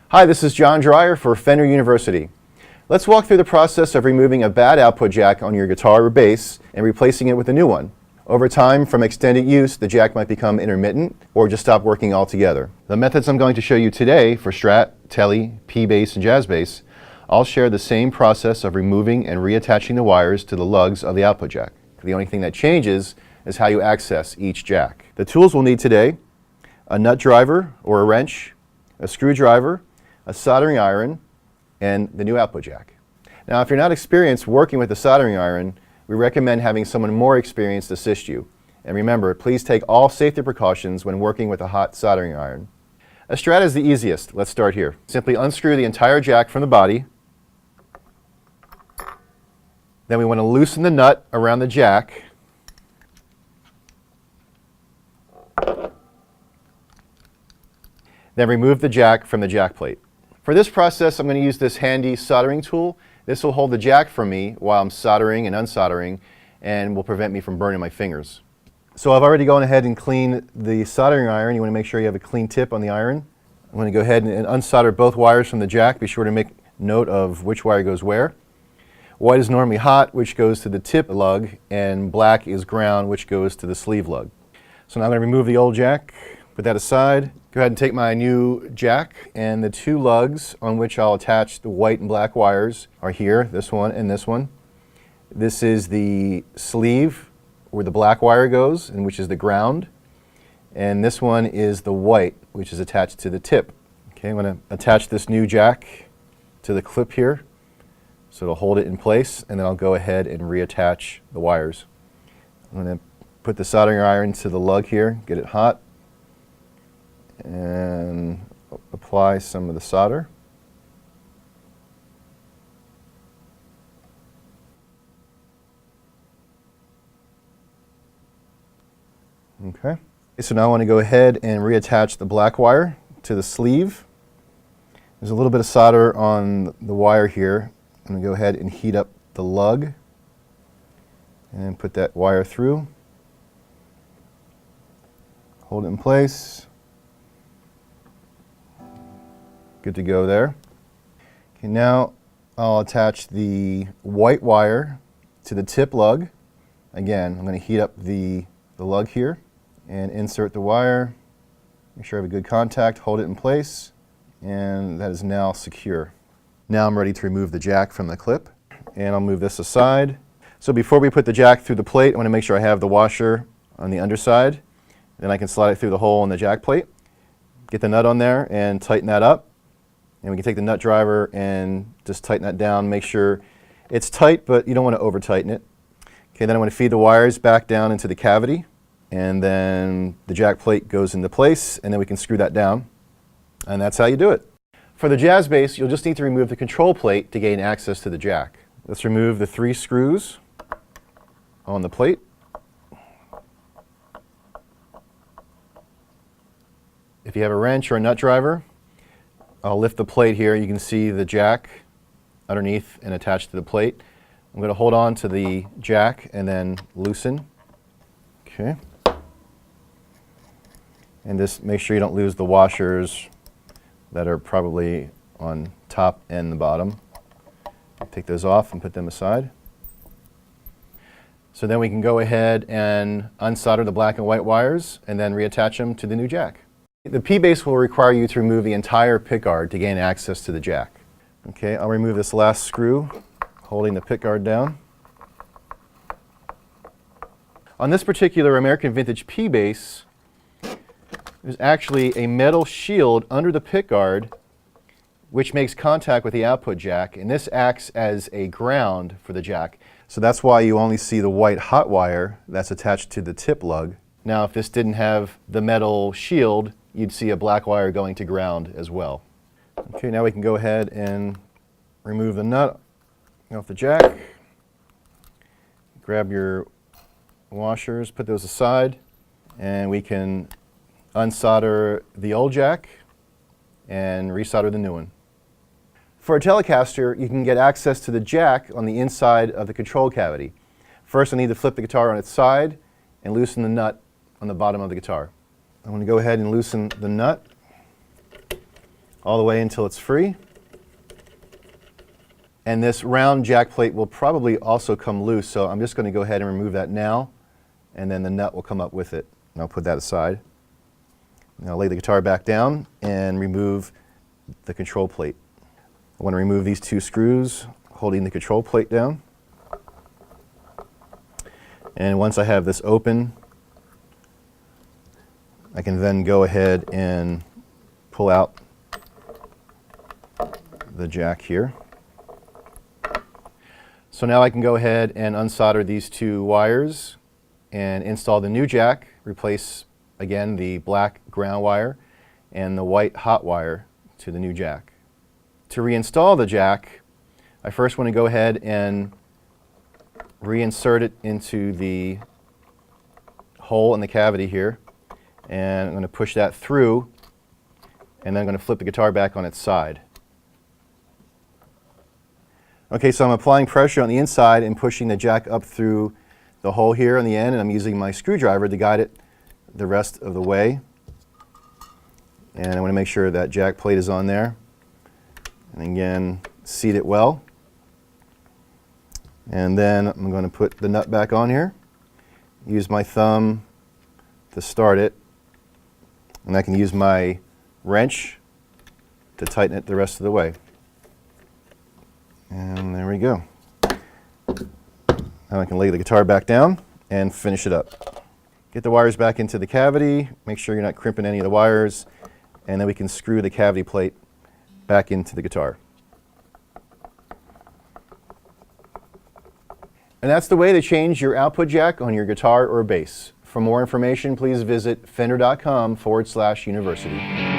Hi, this is John Dreyer for Fender University. Let's walk through the process of removing a bad output jack on your guitar or bass and replacing it with a new one. Over time, from extended use, the jack might become intermittent or just stop working altogether. The methods I'm going to show you today for Strat, Tele, P-Bass, and Jazz Bass all share the same process of removing and reattaching the wires to the lugs of the output jack. The only thing that changes is how you access each jack. The tools we'll need today: a nut driver or a wrench, a screwdriver, a soldering iron, and the new output jack. Now, if you're not experienced working with the soldering iron, we recommend having someone more experienced assist you. And remember, please take all safety precautions when working with a hot soldering iron. A Strat is the easiest. Let's start here. Simply unscrew the entire jack from the body. Then we want to loosen the nut around the jack. Then remove the jack from the jack plate. For this process, I'm going to use this handy soldering tool. This will hold the jack for me while I'm soldering and unsoldering and will prevent me from burning my fingers. So I've already gone ahead and cleaned the soldering iron. You want to make sure you have a clean tip on the iron. I'm going to go ahead and unsolder both wires from the jack. Be sure to make note of which wire goes where. White is normally hot, which goes to the tip lug, and black is ground, which goes to the sleeve lug. So now I'm going to remove the old jack, put that aside. Go ahead and take my new jack, and the two lugs on which I'll attach the white and black wires are here, this one and this one. This is the sleeve where the black wire goes, and which is the ground. And this one is the white, which is attached to the tip. Okay, I'm going to attach this new jack to the clip here, so it'll hold it in place, and then I'll go ahead and reattach the wires. I'm going to put the soldering iron to the lug here, get it hot, and apply some of the solder. Okay. So now I want to go ahead and reattach the black wire to the sleeve. There's a little bit of solder on the wire here. I'm going to go ahead and heat up the lug and put that wire through. Hold it in place. Good to go there. Okay, now I'll attach the white wire to the tip lug. Again, I'm going to heat up the lug here and insert the wire. Make sure I have a good contact, hold it in place, and that is now secure. Now I'm ready to remove the jack from the clip, and I'll move this aside. So before we put the jack through the plate, I want to make sure I have the washer on the underside. Then I can slide it through the hole in the jack plate, get the nut on there and tighten that up. And we can take the nut driver and just tighten that down, make sure it's tight, but you don't want to over tighten it. Okay, then I want to feed the wires back down into the cavity, and then the jack plate goes into place, and then we can screw that down. And that's how you do it. For the Jazz Bass, you'll just need to remove the control plate to gain access to the jack. Let's remove the 3 screws on the plate. If you have a wrench or a nut driver, I'll lift the plate here. You can see the jack underneath and attached to the plate. I'm going to hold on to the jack and then loosen. Okay. And just make sure you don't lose the washers that are probably on top and the bottom. Take those off and put them aside. So then we can go ahead and unsolder the black and white wires and then reattach them to the new jack. The P-Bass will require you to remove the entire pickguard to gain access to the jack. Okay, I'll remove this last screw, holding the pickguard down. On this particular American Vintage P-Bass, there's actually a metal shield under the pickguard which makes contact with the output jack, and this acts as a ground for the jack. So that's why you only see the white hot wire that's attached to the tip lug. Now, if this didn't have the metal shield, you'd see a black wire going to ground as well. Okay, now we can go ahead and remove the nut off the jack. Grab your washers, put those aside, and we can unsolder the old jack and resolder the new one. For a Telecaster, you can get access to the jack on the inside of the control cavity. First, I need to flip the guitar on its side and loosen the nut on the bottom of the guitar. I'm going to go ahead and loosen the nut all the way until it's free. And this round jack plate will probably also come loose, so I'm just going to go ahead and remove that now, and then the nut will come up with it. And I'll put that aside. Now I'll lay the guitar back down and remove the control plate. I want to remove these two screws holding the control plate down. And once I have this open, I can then go ahead and pull out the jack here. So now I can go ahead and unsolder these two wires and install the new jack, replace again the black ground wire and the white hot wire to the new jack. To reinstall the jack, I first want to go ahead and reinsert it into the hole in the cavity here, and I'm going to push that through, and then I'm going to flip the guitar back on its side. Okay, so I'm applying pressure on the inside and pushing the jack up through the hole here on the end, and I'm using my screwdriver to guide it the rest of the way. And I want to make sure that jack plate is on there. And again, seat it well. And then I'm going to put the nut back on here. Use my thumb to start it. And I can use my wrench to tighten it the rest of the way. And there we go. Now I can lay the guitar back down and finish it up. Get the wires back into the cavity, make sure you're not crimping any of the wires, and then we can screw the cavity plate back into the guitar. And that's the way to change your output jack on your guitar or bass. For more information, please visit fender.com/university.